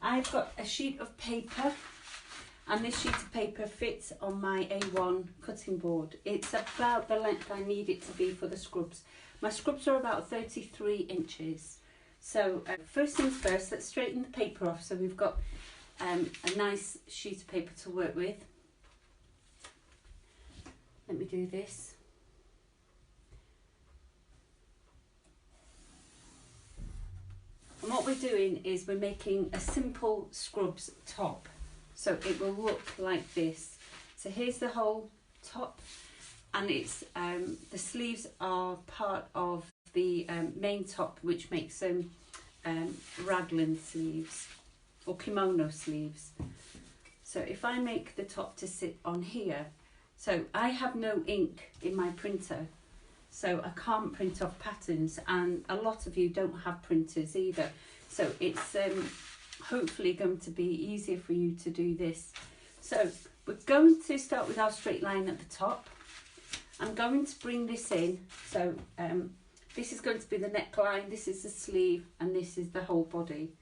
I've got a sheet of paper, and this sheet of paper fits on my A1 cutting board. It's about the length I need it to be for the scrubs. My scrubs are about 33 inches. So first things first, let's straighten the paper off so we've got a nice sheet of paper to work with. Let me do this. And what we're doing is we're making a simple scrubs top. So it will look like this. So here's the whole top, and it's the sleeves are part of the main top, which makes them raglan sleeves or kimono sleeves. So if I make the top to sit on here, so I have no ink in my printer, so I can't print off patterns, and a lot of you don't have printers either. So it's hopefully going to be easier for you to do this. So we're going to start with our straight line at the top. I'm going to bring this in. So this is going to be the neckline, this is the sleeve, and this is the whole body.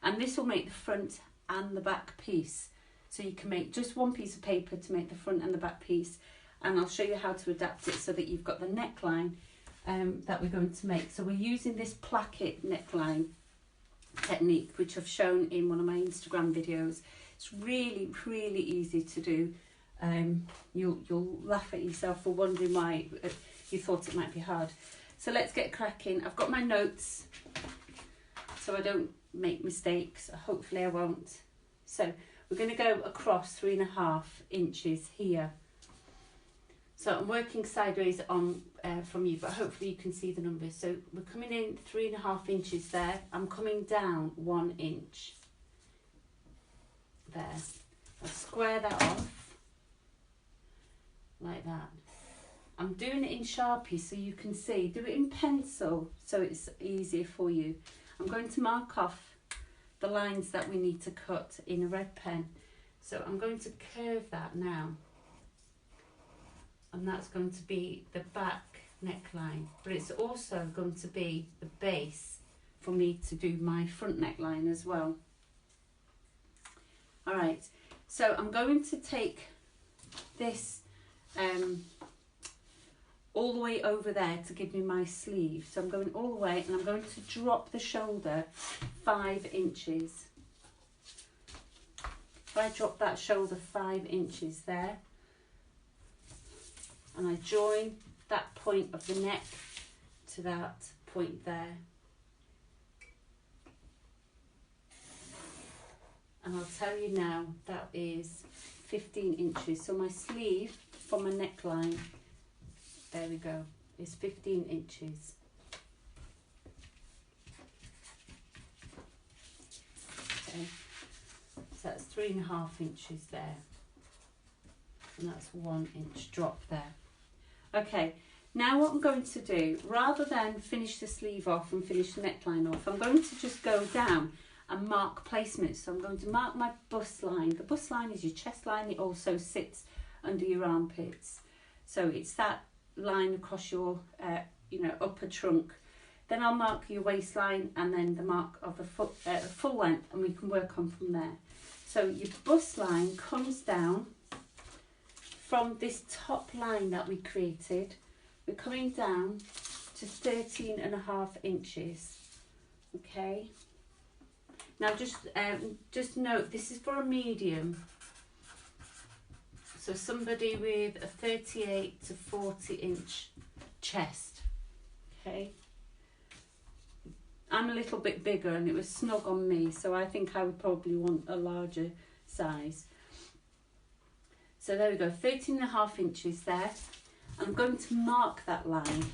And this will make the front and the back piece. So you can make just one piece of paper to make the front and the back piece. And I'll show you how to adapt it so that you've got the neckline that we're going to make. So we're using this placket neckline technique, which I've shown in one of my Instagram videos. It's really, really easy to do. You'll laugh at yourself for wondering why you thought it might be hard. So let's get cracking. I've got my notes so I don't make mistakes. Hopefully I won't. So we're going to go across 3.5 inches here. So I'm working sideways on from you, but hopefully you can see the numbers. So we're coming in 3.5 inches there. I'm coming down 1 inch. There. I'll square that off like that. I'm doing it in Sharpie so you can see. Do it in pencil so it's easier for you. I'm going to mark off the lines that we need to cut in a red pen. So I'm going to curve that now. And that's going to be the back neckline, but it's also going to be the base for me to do my front neckline as well. All right, so I'm going to take this all the way over there to give me my sleeve. So I'm going all the way, and I'm going to drop the shoulder 5 inches. If I drop that shoulder 5 inches there, and I join that point of the neck to that point there. And I'll tell you now, that is 15 inches. So my sleeve from my neckline, there we go, is 15 inches. Okay, so that's 3.5 inches there. And that's 1 inch drop there. Okay, now what I'm going to do, rather than finish the sleeve off and finish the neckline off, I'm going to just go down and mark placements. So I'm going to mark my bust line. The bust line is your chest line. It also sits under your armpits. So it's that line across your upper trunk. Then I'll mark your waistline and then the mark of the full length, and we can work on from there. So your bust line comes down from this top line that we created. We're coming down to 13.5 inches. Okay. Now just note, this is for a medium. So somebody with a 38 to 40 inch chest. Okay. I'm a little bit bigger and it was snug on me, so I think I would probably want a larger size. So there we go, 13.5 inches there. I'm going to mark that line.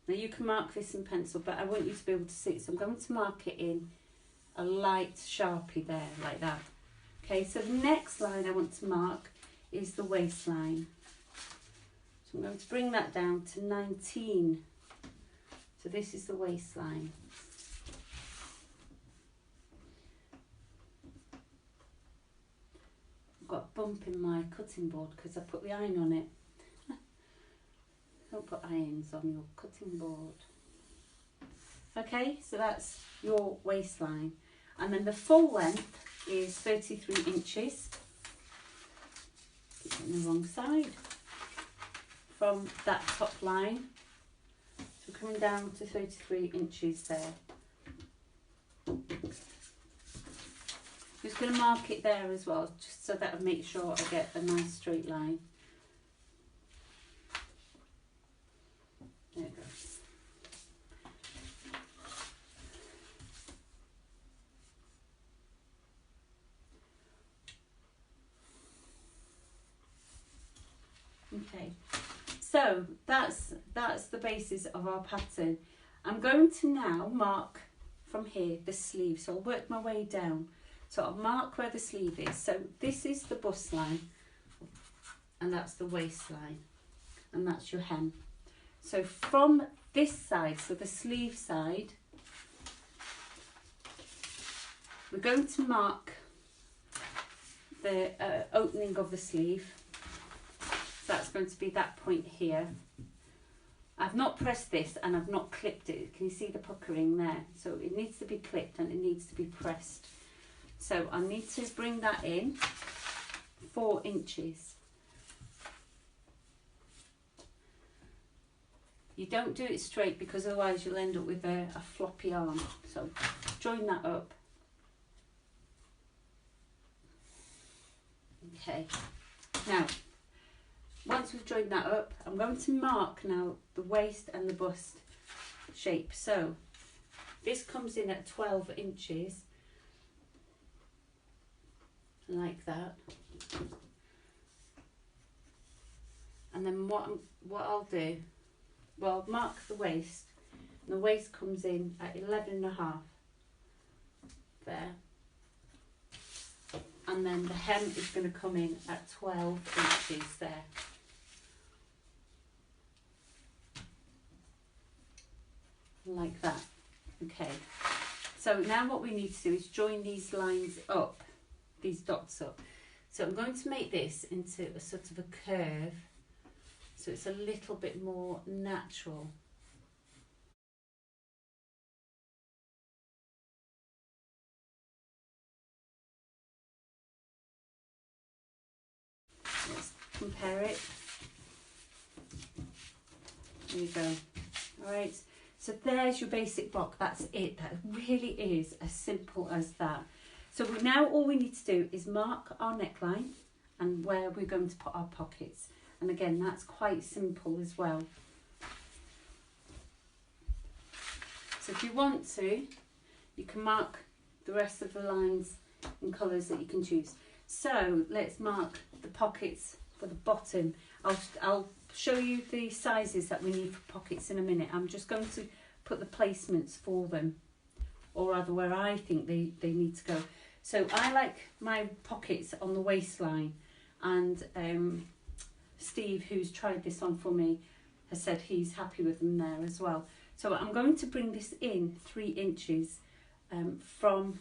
Now you can mark this in pencil, but I want you to be able to see it. So I'm going to mark it in a light Sharpie there, like that. Okay, so the next line I want to mark is the waistline. So I'm going to bring that down to 19. So this is the waistline. Got a bump in my cutting board because I put the iron on it. Don't put irons on your cutting board. Okay, so that's your waistline. And then the full length is 33 inches. It's on the wrong side. From that top line. So coming down to 33 inches there. Just going to mark it there as well, just so that I make sure I get a nice straight line. There it goes. Okay, so that's the basis of our pattern. I'm going to now mark from here the sleeve, so I'll work my way down. So I'll mark where the sleeve is. So this is the bust line, and that's the waistline, and that's your hem. So from this side, so the sleeve side, we're going to mark the opening of the sleeve. So that's going to be that point here. I've not pressed this and I've not clipped it. Can you see the puckering there? So it needs to be clipped and it needs to be pressed. So I need to bring that in 4 inches. You don't do it straight because otherwise you'll end up with a floppy arm. So join that up. Okay. Now, once we've joined that up, I'm going to mark now the waist and the bust shape. So this comes in at 12 inches, like that. And then what I'll do, well, mark the waist. And the waist comes in at 11.5 there. And then the hem is going to come in at 12 inches there. Like that. Okay, so now what we need to do is join these lines up, these dots up. So I'm going to make this into a sort of a curve, so it's a little bit more natural. Let's compare it. There you go. All right. So there's your basic block, that's it. That really is as simple as that. So now all we need to do is mark our neckline and where we're going to put our pockets. And again, that's quite simple as well. So if you want to, you can mark the rest of the lines in colours that you can choose. So let's mark the pockets for the bottom. I'll show you the sizes that we need for pockets in a minute. I'm just going to put the placements for them, or rather where I think they need to go. So I like my pockets on the waistline, and Steve, who's tried this on for me, has said he's happy with them there as well. So I'm going to bring this in 3 inches from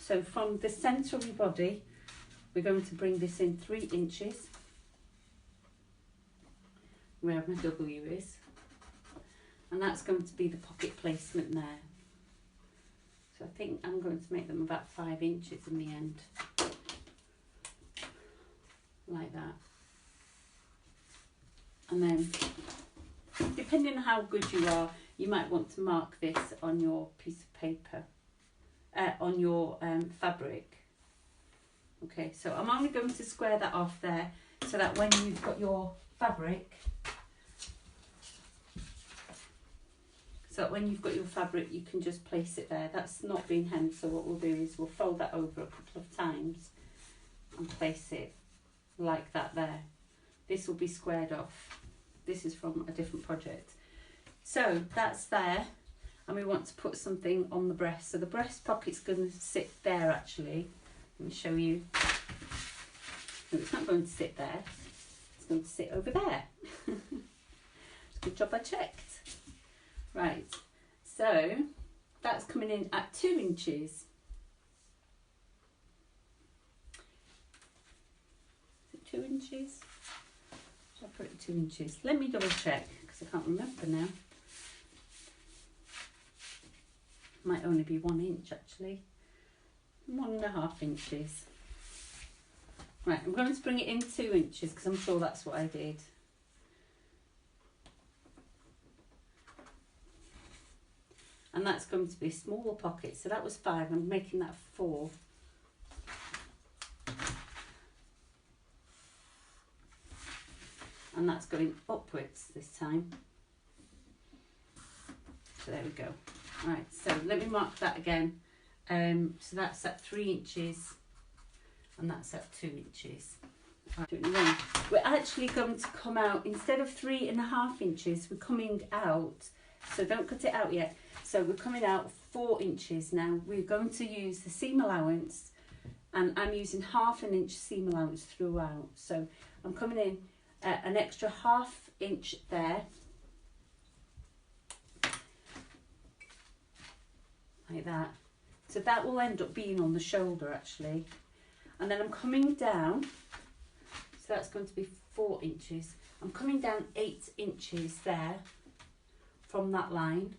the centre of your body. We're going to bring this in 3 inches where my W is, and that's going to be the pocket placement there. So I think I'm going to make them about 5 inches in the end, like that. And then, depending on how good you are, you might want to mark this on your piece of paper, on your fabric. Okay, so I'm only going to square that off there, so that when you've got your fabric, you can just place it there. That's not been hemmed, so what we'll do is we'll fold that over a couple of times and place it like that there. This will be squared off. This is from a different project. So that's there, and we want to put something on the breast. So the breast pocket's going to sit there actually. Let me show you. No, it's not going to sit there. It's going to sit over there. Good job I checked. Right, so that's coming in at 2 inches. Is it 2 inches? Should I put it 2 inches? Let me double check because I can't remember now. Might only be 1 inch actually. 1.5 inches. Right, I'm going to bring it in 2 inches because I'm sure that's what I did. And that's going to be a smaller pocket. So that was 5. I'm making that 4. And that's going upwards this time. So there we go. Right, so let me mark that again. So that's at 3 inches and that's at 2 inches. Right. We're actually going to come out, instead of 3.5 inches, we're coming out, so don't cut it out yet. So we're coming out 4 inches now. We're going to use the seam allowance, and I'm using 1/2 inch seam allowance throughout. So I'm coming in an extra 1/2 inch there. Like that. So that will end up being on the shoulder actually. And then I'm coming down, so that's going to be 4 inches. I'm coming down 8 inches there from that line.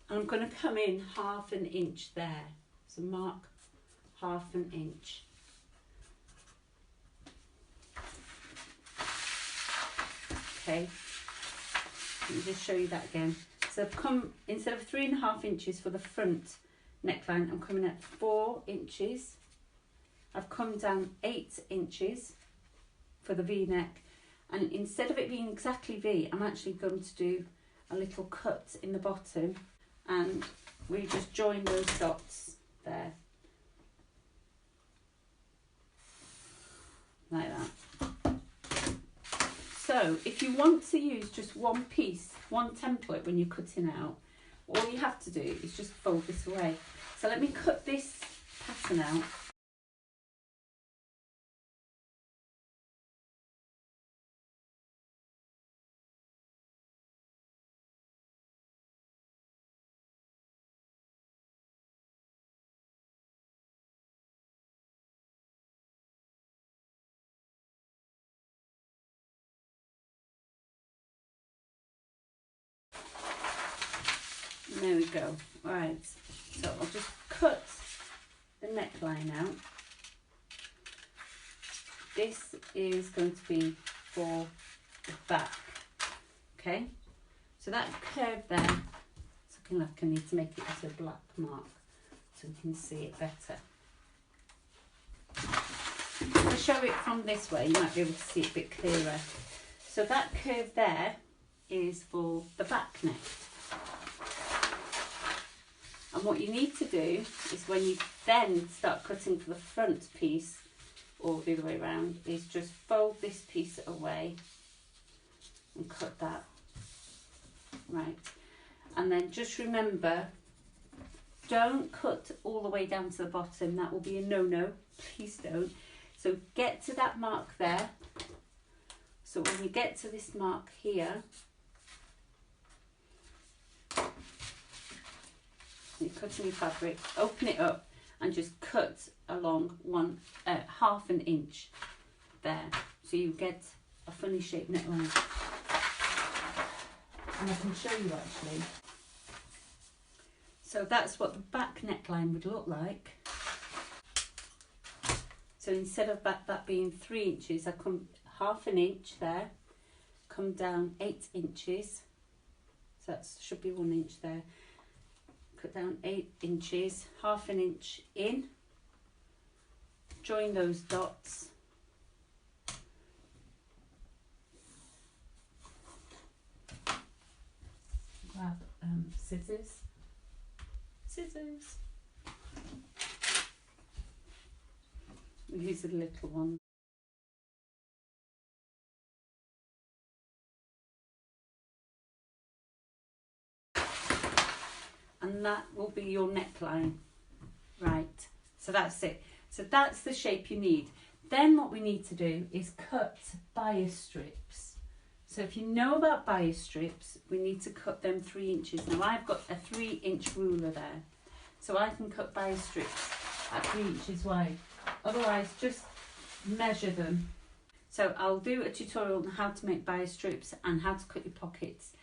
And I'm going to come in 1/2 inch there. So mark 1/2 inch. Okay. Let me just show you that again. So I've come, instead of 3.5 inches for the front neckline, I'm coming at 4 inches. I've come down 8 inches for the V-neck, and instead of it being exactly V, I'm actually going to do a little cut in the bottom, and we just join those dots there, like that. So if you want to use just one piece, one template when you're cutting out, all you have to do is just fold this away. So let me cut this pattern out. There we go. Right, so I'll just cut the neckline out. This is going to be for the back. Okay, so that curve there, it's looking like I need to make it as a black mark so we can see it better. If I show it from this way, you might be able to see it a bit clearer. So that curve there is for the back neck. And what you need to do is when you then start cutting for the front piece, or the other way around, is just fold this piece away and cut that. Right. And then just remember, don't cut all the way down to the bottom. That will be a no-no. Please don't. So get to that mark there. So when you get to this mark here, you're cutting your fabric, open it up and just cut along 1/2 inch there, so you get a funny shaped neckline. And I can show you actually. So that's what the back neckline would look like. So instead of that being 3 inches, I come 1/2 inch there, come down 8 inches, so that should be 1 inch there. Cut down 8 inches, 1/2 inch in, join those dots, grab scissors, we'll use a little one. And that will be your neckline. Right, so that's it. So that's the shape you need. Then what we need to do is cut bias strips. So if you know about bias strips, we need to cut them 3 inches. Now I've got a 3 inch ruler there, so I can cut bias strips at 3 inches wide. Otherwise, just measure them. So I'll do a tutorial on how to make bias strips and how to cut your pockets